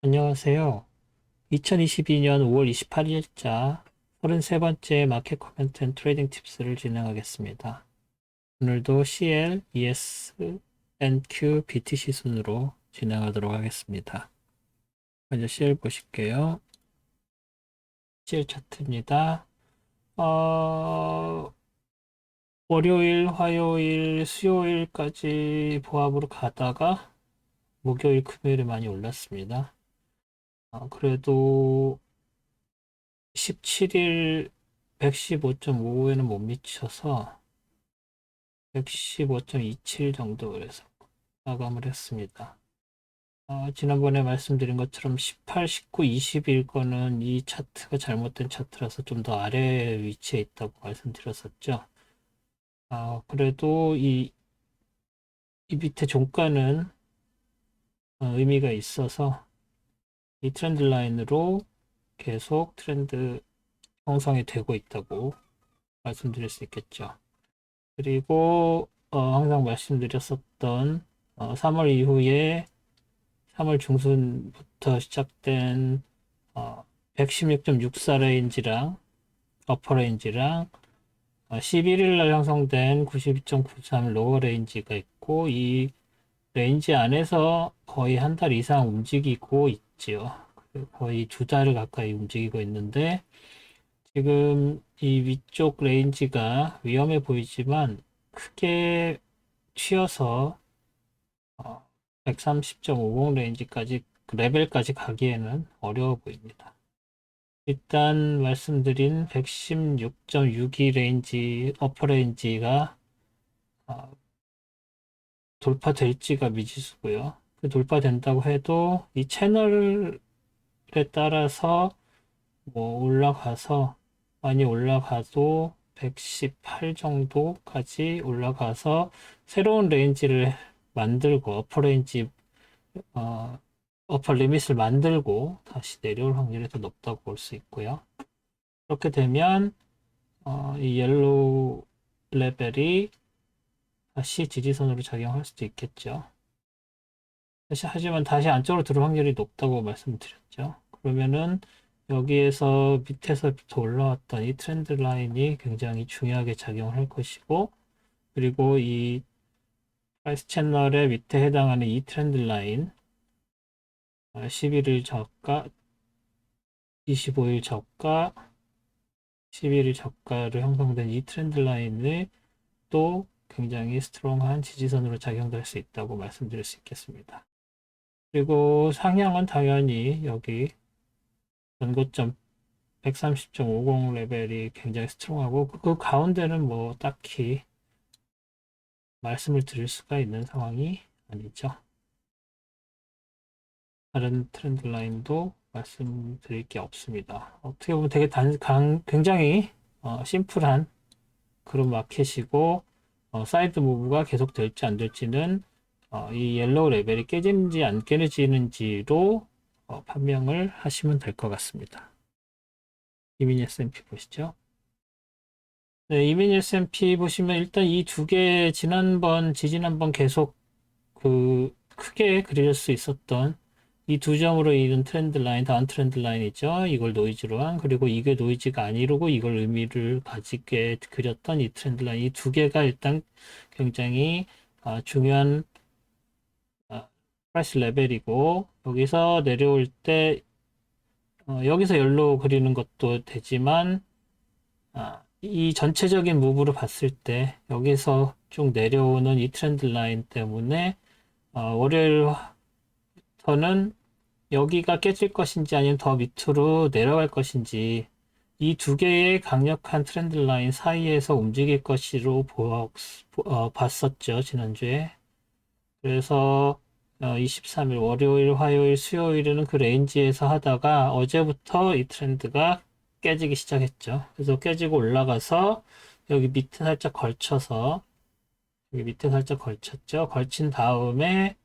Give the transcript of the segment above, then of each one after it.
안녕하세요. 2022년 5월 28일자 33번째 마켓 코멘트 앤 트레이딩 팁스를 진행하겠습니다. 오늘도 CL, ES, NQ, BTC 순으로 진행하도록 하겠습니다. 먼저 CL 보실게요. CL 차트입니다. 월요일, 화요일, 수요일까지 보합으로 가다가 목요일, 금요일에 많이 올랐습니다. 그래도 17일 115.55에는 못 미쳐서 115.27 정도 그래서 마감을 했습니다. 지난번에 말씀드린 것처럼 18, 19, 20일 거는 이 차트가 잘못된 차트라서 좀 더 아래 위치에 있다고 말씀드렸었죠. 그래도 이 밑에 종가는 의미가 있어서 이 트렌드 라인으로 계속 트렌드 형성이 되고 있다고 말씀드릴 수 있겠죠. 그리고 항상 말씀드렸었던 3월 이후에 3월 중순부터 시작된 116.64 레인지랑 어퍼 레인지랑 11일 날 형성된 92.93 로어 레인지가 있고 이 레인지 안에서 거의 한 달 이상 움직이고 있지요. 거의 두 달을 가까이 움직이고 있는데 지금 이 위쪽 레인지가 위험해 보이지만 크게 튀어서 130.50 레인지까지 그 레벨까지 가기에는 어려워 보입니다. 일단 말씀드린 116.62 레인지 어퍼 레인지가 돌파될지가 미지수고요. 그 돌파된다고 해도 이 채널에 따라서 뭐 올라가서 많이 올라가도 118 정도까지 올라가서 새로운 레인지를 만들고 어퍼 레인지 어, 어퍼 리밋을 만들고 다시 내려올 확률이 더 높다고 볼 수 있고요. 그렇게 되면 이 옐로우 레벨이 다시 지지선으로 작용할 수도 있겠죠. 하지만 다시 안쪽으로 들어올 확률이 높다고 말씀드렸죠. 그러면은 여기에서 밑에서부터 올라왔던 이 트렌드 라인이 굉장히 중요하게 작용을 할 것이고, 그리고 이 프라이스 채널의 밑에 해당하는 이 트렌드 라인, 11일 저가, 25일 저가, 11일 저가로 형성된 이 트렌드 라인을 또 굉장히 스트롱한 지지선으로 작용될 수 있다고 말씀드릴 수 있겠습니다. 그리고 상향은 당연히 여기 전고점 130.50 레벨이 굉장히 스트롱하고 그 가운데는 뭐 딱히 말씀을 드릴 수가 있는 상황이 아니죠. 다른 트렌드 라인도 말씀드릴 게 없습니다. 어떻게 보면 되게 굉장히 심플한 그런 마켓이고 사이드 무브가 계속 될지 안 될지는 이 옐로우 레벨이 깨지는지 안 깨지는지로 판명을 하시면 될 것 같습니다. 이미니 S&P 보시죠. 네, 이미니 S&P 보시면 일단 이 두 개 지지난번 계속 크게 그릴 수 있었던 이 두 점으로 이룬 트렌드 라인, 다운 트렌드 라인이죠. 이걸 노이즈로 한, 그리고 이게 노이즈가 아니고 이걸 의미를 가지게 그렸던 이 트렌드 라인, 이 두 개가 일단 굉장히 중요한 프라이스 레벨이고, 여기서 내려올 때, 여기서 열로 그리는 것도 되지만, 이 전체적인 무브로 봤을 때, 여기서 쭉 내려오는 이 트렌드 라인 때문에, 월요일부터는 여기가 깨질 것인지 아니면 더 밑으로 내려갈 것인지 이 두 개의 강력한 트렌드 라인 사이에서 움직일 것으로 봤었죠, 지난주에. 그래서 23일 월요일, 화요일, 수요일에는 그 레인지에서 하다가 어제부터 이 트렌드가 깨지기 시작했죠. 그래서 깨지고 올라가서 여기 밑에 살짝 걸쳐서 여기 밑에 살짝 걸쳤죠. 걸친 다음에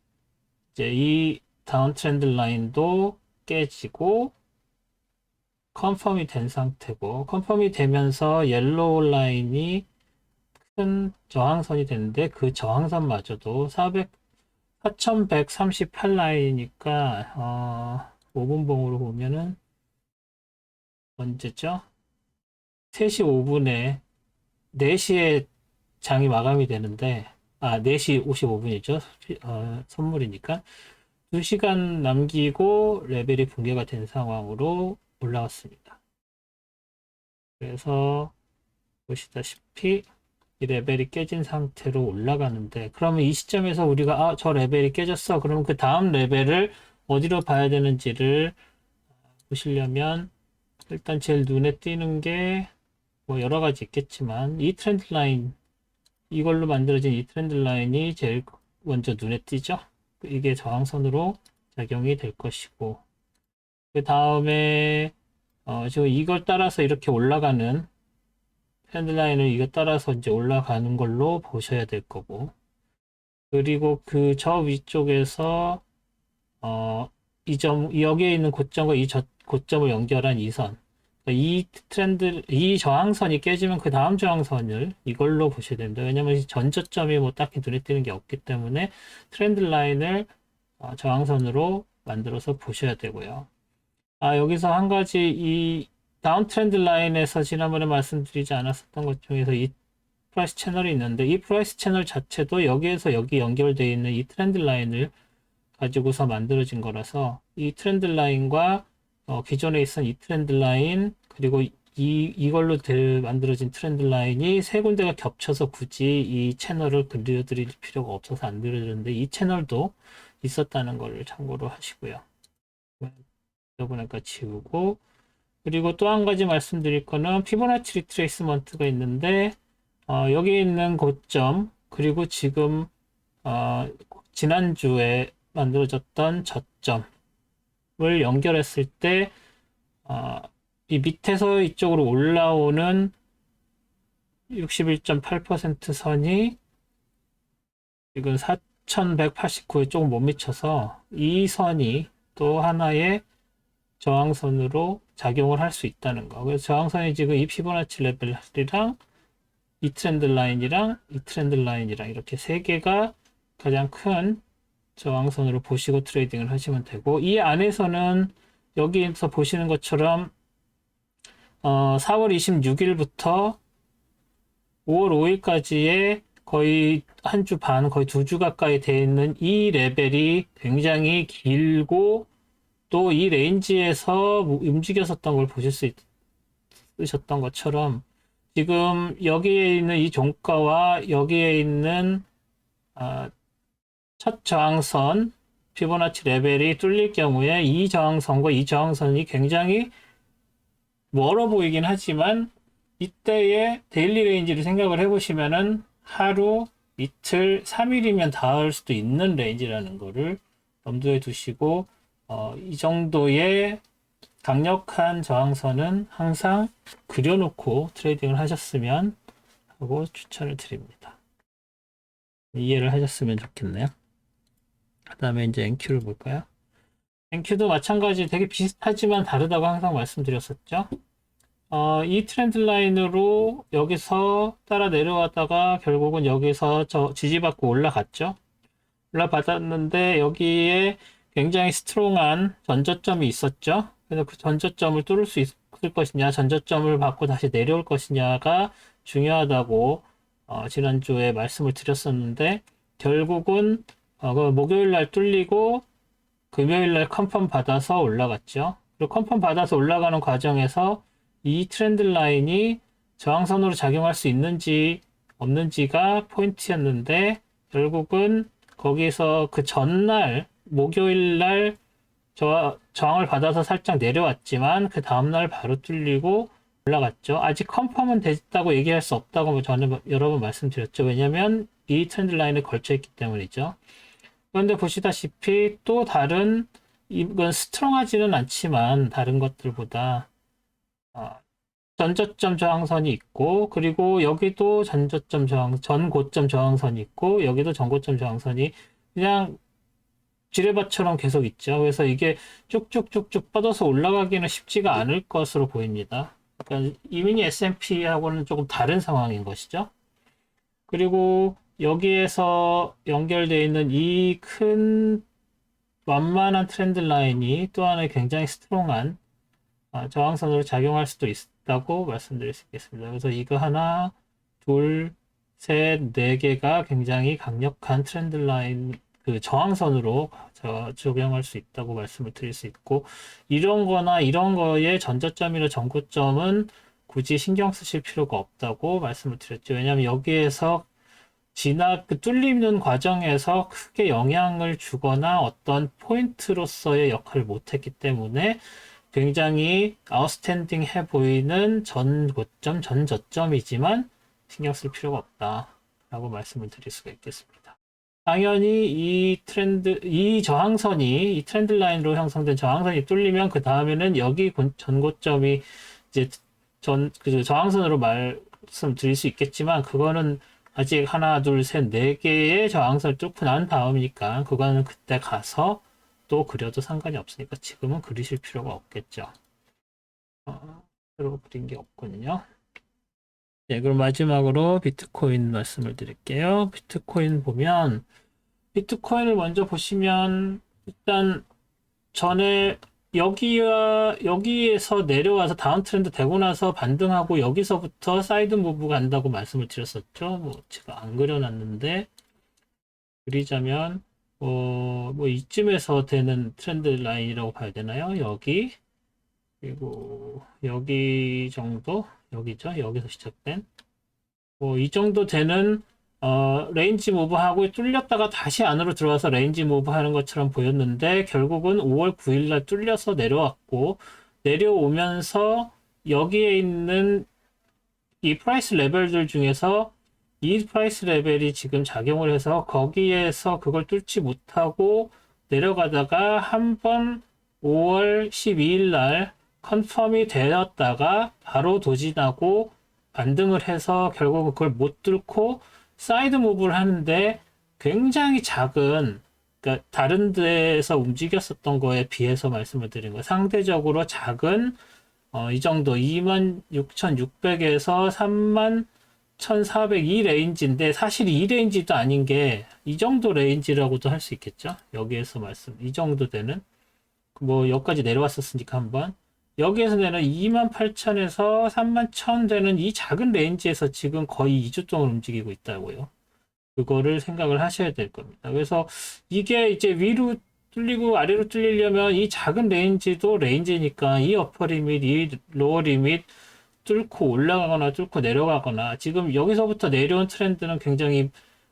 이제 이 다운 트렌드 라인도 깨지고 컨펌이 된 상태고 컨펌이 되면서 옐로우 라인이 큰 저항선이 되는데 그 저항선마저도 4138 라인이니까 5분봉으로 보면은 언제죠? 3시 5분에 4시에 장이 마감이 되는데 4시 55분이죠. 선물이니까 2시간 남기고 레벨이 붕괴가 된 상황으로 올라왔습니다. 그래서 보시다시피 이 레벨이 깨진 상태로 올라가는데, 그러면 이 시점에서 우리가 저 레벨이 깨졌어. 그러면 그 다음 레벨을 어디로 봐야 되는지를 보시려면 일단 제일 눈에 띄는 게 뭐 여러 가지 있겠지만 이 트렌드 라인, 이걸로 만들어진 이 트렌드 라인이 제일 먼저 눈에 띄죠. 이게 저항선으로 작용이 될 것이고, 그 다음에 지금 이걸 따라서 이렇게 올라가는 트렌드 라인을 이거 따라서 이제 올라가는 걸로 보셔야 될 거고, 그리고 그 저 위쪽에서 여기에 있는 고점과 고점을 연결한 이 선, 이 트렌드, 이 저항선이 깨지면 그 다음 저항선을 이걸로 보셔야 됩니다. 왜냐면 전저점이 뭐 딱히 눈에 띄는 게 없기 때문에 트렌드 라인을 저항선으로 만들어서 보셔야 되고요. 여기서 한 가지 이 다운 트렌드 라인에서 지난번에 말씀드리지 않았었던 것 중에서 이 프라이스 채널이 있는데, 이 프라이스 채널 자체도 여기에서 여기 연결되어 있는 이 트렌드 라인을 가지고서 만들어진 거라서 이 트렌드 라인과 기존에 있던 이 트렌드 라인, 그리고 이걸로 만들어진 트렌드 라인이 세 군데가 겹쳐서 굳이 이 채널을 그려드릴 필요가 없어서 안 그려드렸는데, 이 채널도 있었다는 걸 참고로 하시고요. 보니까 지우고, 그리고 또 한 가지 말씀드릴 거는 피보나치 리트레이스먼트가 있는데, 여기 있는 고점, 그리고 지금 지난주에 만들어졌던 저점을 연결했을 때 이 밑에서 이쪽으로 올라오는 61.8% 선이 지금 4189에 조금 못 미쳐서 이 선이 또 하나의 저항선으로 작용을 할 수 있다는 거. 그래서 저항선이 지금 이 피보나치 레벨이랑 이 트렌드 라인이랑 이 트렌드 라인이랑 이렇게 세 개가 가장 큰 저항선으로 보시고 트레이딩을 하시면 되고, 이 안에서는 여기에서 보시는 것처럼 4월 26일부터 5월 5일까지의 거의 한 주 반, 거의 2주 가까이 되어 있는 이 레벨이 굉장히 길고, 또 이 레인지에서 움직였었던 걸 보실 수 있으셨던 것처럼, 지금 여기에 있는 이 종가와 여기에 있는 첫 저항선 피보나치 레벨이 뚫릴 경우에 이 저항선과 이 저항선이 굉장히 멀어 보이긴 하지만, 이때의 데일리 레인지를 생각을 해보시면은 하루, 이틀, 3일이면 닿을 수도 있는 레인지라는 거를 염두에 두시고, 이 정도의 강력한 저항선은 항상 그려놓고 트레이딩을 하셨으면 하고 추천을 드립니다. 이해를 하셨으면 좋겠네요. 그 다음에 이제 NQ를 볼까요? NQ도 마찬가지 되게 비슷하지만 다르다고 항상 말씀드렸었죠. 이 트렌드 라인으로 여기서 따라 내려왔다가 결국은 여기서 지지받고 올라갔죠. 올라받았는데 여기에 굉장히 스트롱한 전저점이 있었죠. 그래서 그 전저점을 뚫을 수 있을 것이냐, 전저점을 받고 다시 내려올 것이냐가 중요하다고 지난주에 말씀을 드렸었는데, 결국은 그 목요일 날 뚫리고 금요일 날 컨펌 받아서 올라갔죠. 그리고 컨펌 받아서 올라가는 과정에서 이 트렌드 라인이 저항선으로 작용할 수 있는지 없는지가 포인트였는데, 결국은 거기서 그 전날 목요일 날 저항을 받아서 살짝 내려왔지만 그 다음날 바로 뚫리고 올라갔죠. 아직 컨펌은 됐다고 얘기할 수 없다고 저는 여러 번 말씀드렸죠. 왜냐면 이 트렌드 라인에 걸쳐 있기 때문이죠. 그런데 보시다시피 또 다른, 이건 스트롱하지는 않지만 다른 것들보다 전저점 저항선이 있고, 그리고 여기도 전고점 저항선이 있고, 여기도 전고점 저항선이 그냥 지뢰밭처럼 계속 있죠. 그래서 이게 쭉쭉쭉쭉 뻗어서 올라가기는 쉽지가 않을 것으로 보입니다. 그러니까 이미니 S&P하고는 조금 다른 상황인 것이죠. 그리고 여기에서 연결되어 있는 이 큰 완만한 트렌드 라인이 또 하나의 굉장히 스트롱한 저항선으로 작용할 수도 있다고 말씀드릴 수 있겠습니다. 그래서 이거 하나, 둘, 셋, 네 개가 굉장히 강력한 트렌드 라인, 그 저항선으로 적용할 수 있다고 말씀을 드릴 수 있고, 이런 거나 이런 거에 전저점이나 전고점은 굳이 신경 쓰실 필요가 없다고 말씀을 드렸죠. 왜냐하면 여기에서 그 뚫리는 과정에서 크게 영향을 주거나 어떤 포인트로서의 역할을 못했기 때문에 굉장히 아웃스탠딩 해 보이는 전 고점, 전 저점이지만 신경 쓸 필요가 없다라고 말씀을 드릴 수가 있겠습니다. 당연히 이 저항선이, 이 트렌드 라인으로 형성된 저항선이 뚫리면 그 다음에는 여기 전 고점이 이제 그 저항선으로 말씀드릴 수 있겠지만 그거는 아직 하나, 둘, 셋, 네 개의 저항선을 뚫고 난 다음이니까 그거는 그때 가서 또 그려도 상관이 없으니까 지금은 그리실 필요가 없겠죠. 새로 그린 게 없군요. 네, 그럼 마지막으로 비트코인 말씀을 드릴게요. 비트코인 보면 비트코인을 먼저 보시면 일단 전에 여기에서 내려와서 다운 트렌드 되고 나서 반등하고 여기서부터 사이드 무브 간다고 말씀을 드렸었죠. 뭐 제가 안 그려놨는데 그리자면 뭐 이쯤에서 되는 트렌드 라인이라고 봐야 되나요? 여기 그리고 여기 정도 여기죠. 여기서 시작된 뭐 이 정도 되는 레인지 무브하고 뚫렸다가 다시 안으로 들어와서 레인지 무브 하는 것처럼 보였는데 결국은 5월 9일 날 뚫려서 내려왔고 내려오면서 여기에 있는 이 프라이스 레벨들 중에서 이 프라이스 레벨이 지금 작용을 해서 거기에서 그걸 뚫지 못하고 내려가다가 한번 5월 12일 날 컨펌이 되었다가 바로 도진하고 반등을 해서 결국 그걸 못 뚫고 사이드 무브를 하는데 굉장히 작은, 그러니까 다른 데에서 움직였었던 거에 비해서 말씀을 드린 거예요. 상대적으로 작은 이 정도 26,600에서 31,400 이 레인지인데 사실 이 레인지도 아닌 게 이 정도 레인지라고도 할 수 있겠죠. 여기에서 이 정도 되는 뭐 여기까지 내려왔었으니까 한번 여기에서 내는 28,000에서 31,000 되는 이 작은 레인지에서 지금 거의 2주 동안 움직이고 있다고요. 그거를 생각을 하셔야 될 겁니다. 그래서 이게 이제 위로 뚫리고 아래로 뚫리려면 이 작은 레인지도 레인지니까 이 어퍼 리밋, 이 로어 리밋 뚫고 올라가거나 뚫고 내려가거나 지금 여기서부터 내려온 트렌드는 굉장히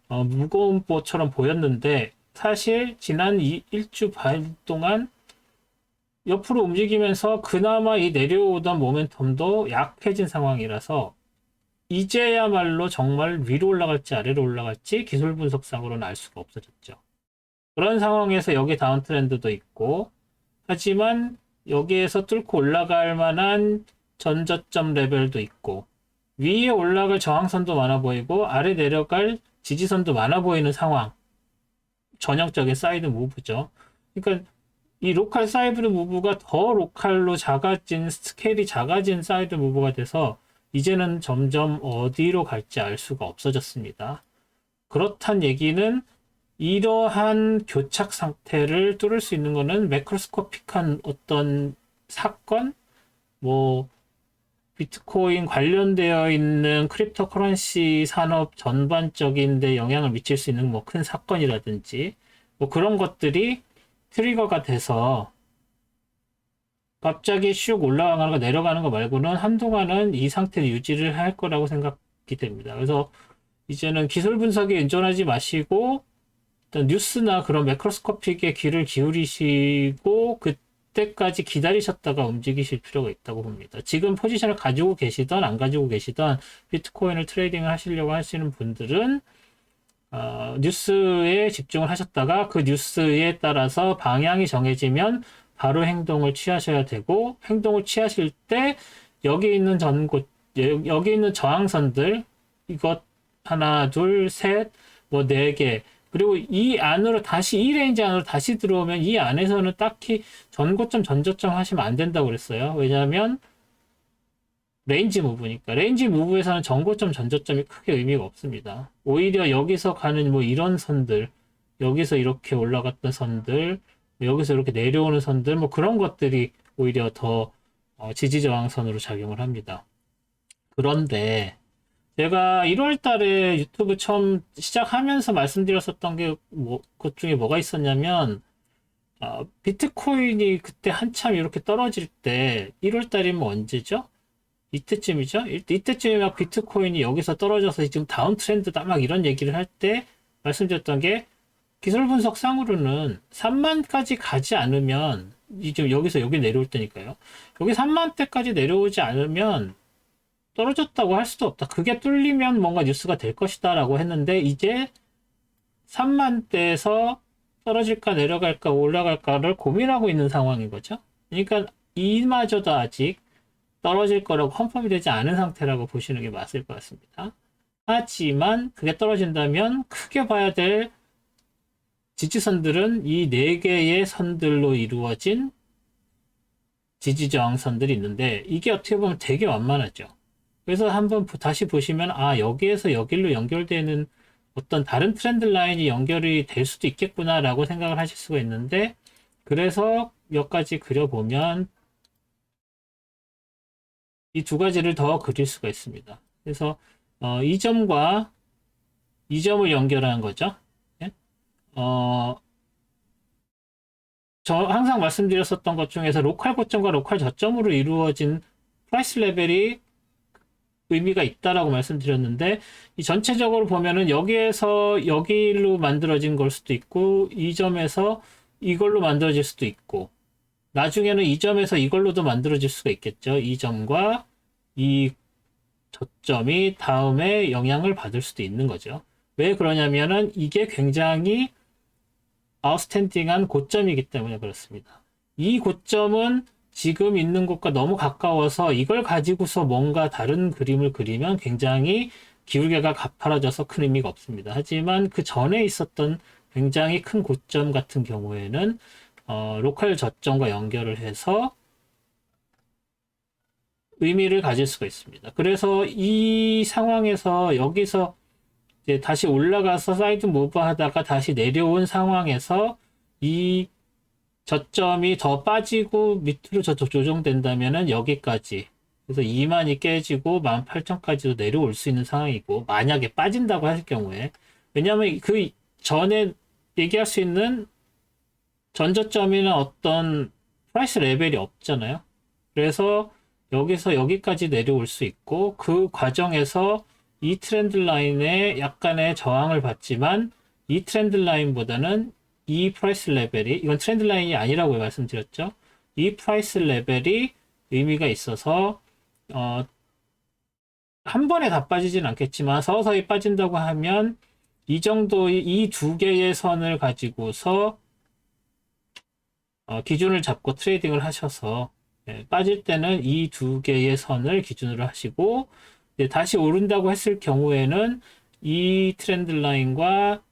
무거운 보처럼 보였는데 사실 지난 일주 반 동안 옆으로 움직이면서 그나마 이 내려오던 모멘텀도 약해진 상황이라서 이제야말로 정말 위로 올라갈지 아래로 올라갈지 기술 분석상으로는 알 수가 없어졌죠. 그런 상황에서 여기 다운 트렌드도 있고 하지만 여기에서 뚫고 올라갈 만한 전저점 레벨도 있고 위에 올라갈 저항선도 많아 보이고 아래 내려갈 지지선도 많아 보이는 상황. 전형적인 사이드 무브죠. 그러니까 이 로컬 사이드 무브가 더 로컬로 작아진 스케일이 작아진 사이드 무브가 돼서 이제는 점점 어디로 갈지 알 수가 없어졌습니다. 그렇단 얘기는 이러한 교착 상태를 뚫을 수 있는 거는 매크로스코픽한 어떤 사건, 뭐 비트코인 관련되어 있는 크립토 커런시 산업 전반적인 데 영향을 미칠 수 있는 뭐 큰 사건이라든지 뭐 그런 것들이 트리거가 돼서 갑자기 슉 올라가는 거 내려가는 거 말고는 한동안은 이 상태를 유지를 할 거라고 생각이 됩니다. 그래서 이제는 기술 분석에 의존하지 마시고 일단 뉴스나 그런 매크로스코픽에 귀를 기울이시고 그때까지 기다리셨다가 움직이실 필요가 있다고 봅니다. 지금 포지션을 가지고 계시던 안 가지고 계시던 비트코인을 트레이딩을 하시려고 하시는 분들은 뉴스에 집중을 하셨다가 그 뉴스에 따라서 방향이 정해지면 바로 행동을 취하셔야 되고 행동을 취하실 때 여기 있는 여기 있는 저항선들 이것 하나 둘 셋 뭐 네 개 그리고 이 안으로 다시 이 레인지 안으로 다시 들어오면 이 안에서는 딱히 전고점 전저점 하시면 안 된다고 그랬어요. 왜냐하면 레인지 무브니까 레인지 무브에서는 전고점 전저점이 크게 의미가 없습니다. 오히려 여기서 가는 뭐 이런 선들 여기서 이렇게 올라갔던 선들 여기서 이렇게 내려오는 선들, 뭐 그런 것들이 오히려 더 지지 저항선으로 작용을 합니다. 그런데 제가 1월 달에 유튜브 처음 시작하면서 말씀드렸었던 게 그 중에 뭐가 있었냐면, 비트코인이 그때 한참 이렇게 떨어질 때, 1월 달이면 언제죠? 이때쯤이죠? 이때쯤에 막 비트코인이 여기서 떨어져서 지금 다운 트렌드다 막 이런 얘기를 할 때 말씀드렸던 게, 기술 분석상으로는 3만까지 가지 않으면, 지금 여기서 여기 내려올 때니까요. 여기 3만대까지 내려오지 않으면 떨어졌다고 할 수도 없다. 그게 뚫리면 뭔가 뉴스가 될 것이다 라고 했는데, 이제 3만대에서 떨어질까 내려갈까 올라갈까를 고민하고 있는 상황인 거죠. 그러니까 이마저도 아직 떨어질 거라고 컨펌이 되지 않은 상태라고 보시는 게 맞을 것 같습니다. 하지만 그게 떨어진다면 크게 봐야 될 지지선들은 이 4개의 선들로 이루어진 지지저항선들이 있는데, 이게 어떻게 보면 되게 완만하죠. 그래서 한번 다시 보시면, 여기에서 여기로 연결되는 어떤 다른 트렌드 라인이 연결이 될 수도 있겠구나 라고 생각을 하실 수가 있는데, 그래서 몇 가지 그려보면 이 두 가지를 더 그릴 수가 있습니다. 그래서 이 점과 이 점을 연결하는 거죠. 예? 저 항상 말씀드렸었던 것 중에서 로컬 고점과 로컬 저점으로 이루어진 프라이스 레벨이 의미가 있다라고 말씀드렸는데, 이 전체적으로 보면은 여기에서 여기로 만들어진 걸 수도 있고, 이 점에서 이걸로 만들어질 수도 있고, 나중에는 이 점에서 이걸로도 만들어질 수가 있겠죠. 이 점과 이 저점이 다음에 영향을 받을 수도 있는 거죠. 왜 그러냐면은 이게 굉장히 아웃스탠딩한 고점이기 때문에 그렇습니다. 이 고점은 지금 있는 곳과 너무 가까워서 이걸 가지고서 뭔가 다른 그림을 그리면 굉장히 기울기가 가파라져서 큰 의미가 없습니다. 하지만 그 전에 있었던 굉장히 큰 고점 같은 경우에는 로컬 저점과 연결을 해서 의미를 가질 수가 있습니다. 그래서 이 상황에서 여기서 이제 다시 올라가서 사이드 무브 하다가 다시 내려온 상황에서 이 저점이 더 빠지고 밑으로 조정된다면은 여기까지, 그래서 2만이 깨지고 18,000까지도 내려올 수 있는 상황이고, 만약에 빠진다고 할 경우에, 왜냐하면 그 전에 얘기할 수 있는 전저점이나 어떤 프라이스 레벨이 없잖아요. 그래서 여기서 여기까지 내려올 수 있고, 그 과정에서 이 트렌드 라인에 약간의 저항을 받지만, 이 트렌드 라인보다는 이 프라이스 레벨이, 이건 트렌드 라인이 아니라고 말씀드렸죠. 이 프라이스 레벨이 의미가 있어서 한 번에 다 빠지진 않겠지만 서서히 빠진다고 하면 이 정도의 이 두 개의 선을 가지고서 기준을 잡고 트레이딩을 하셔서, 빠질 때는 이 두 개의 선을 기준으로 하시고, 다시 오른다고 했을 경우에는 이 트렌드 라인과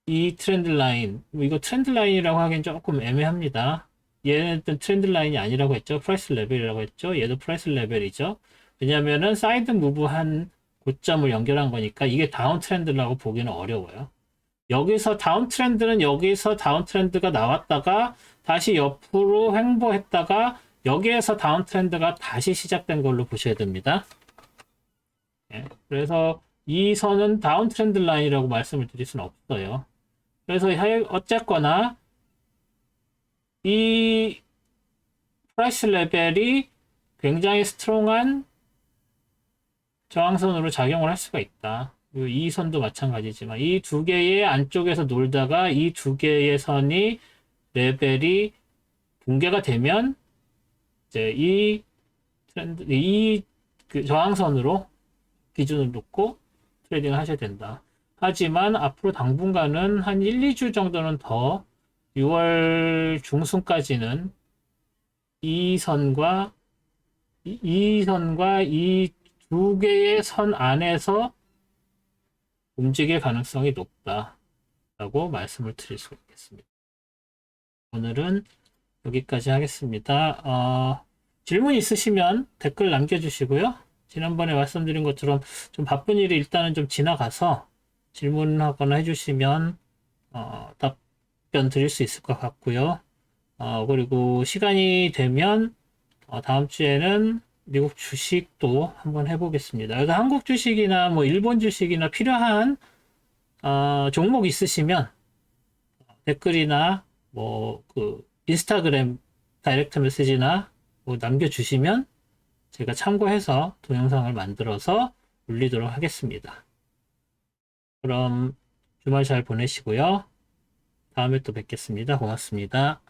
이 트렌드 라인, 이거 트렌드 라인이라고 하기엔 조금 애매합니다. 얘는 트렌드 라인이 아니라고 했죠. 프라이스 레벨이라고 했죠. 얘도 프라이스 레벨이죠. 왜냐면은 사이드 무브한 고점을 연결한 거니까 이게 다운 트렌드라고 보기는 어려워요. 여기서 다운 트렌드는 여기서 다운 트렌드가 나왔다가 다시 옆으로 횡보했다가 여기에서 다운 트렌드가 다시 시작된 걸로 보셔야 됩니다. 그래서 이 선은 다운 트렌드 라인이라고 말씀을 드릴 수는 없어요. 그래서 어쨌거나 이 프라이스 레벨이 굉장히 스트롱한 저항선으로 작용을 할 수가 있다. 이 선도 마찬가지지만 이 두 개의 안쪽에서 놀다가 이 두 개의 선이 레벨이 붕괴가 되면 이제 이 트렌드, 그 저항선으로 기준을 놓고 트레이딩을 하셔야 된다. 하지만 앞으로 당분간은 한 1, 2주 정도는 더 6월 중순까지는 이 선과 이 두 개의 선 안에서 움직일 가능성이 높다라고 말씀을 드릴 수 있겠습니다. 오늘은 여기까지 하겠습니다. 질문 있으시면 댓글 남겨주시고요. 지난번에 말씀드린 것처럼 좀 바쁜 일이 일단은 좀 지나가서 질문하거나 해주시면 답변 드릴 수 있을 것 같고요. 그리고 시간이 되면 다음 주에는 미국 주식도 한번 해보겠습니다. 그래서 한국 주식이나 뭐 일본 주식이나 필요한 종목 있으시면 댓글이나 뭐 그 인스타그램 다이렉트 메시지나 뭐 남겨주시면 제가 참고해서 동영상을 만들어서 올리도록 하겠습니다. 그럼 주말 잘 보내시고요. 다음에 또 뵙겠습니다. 고맙습니다.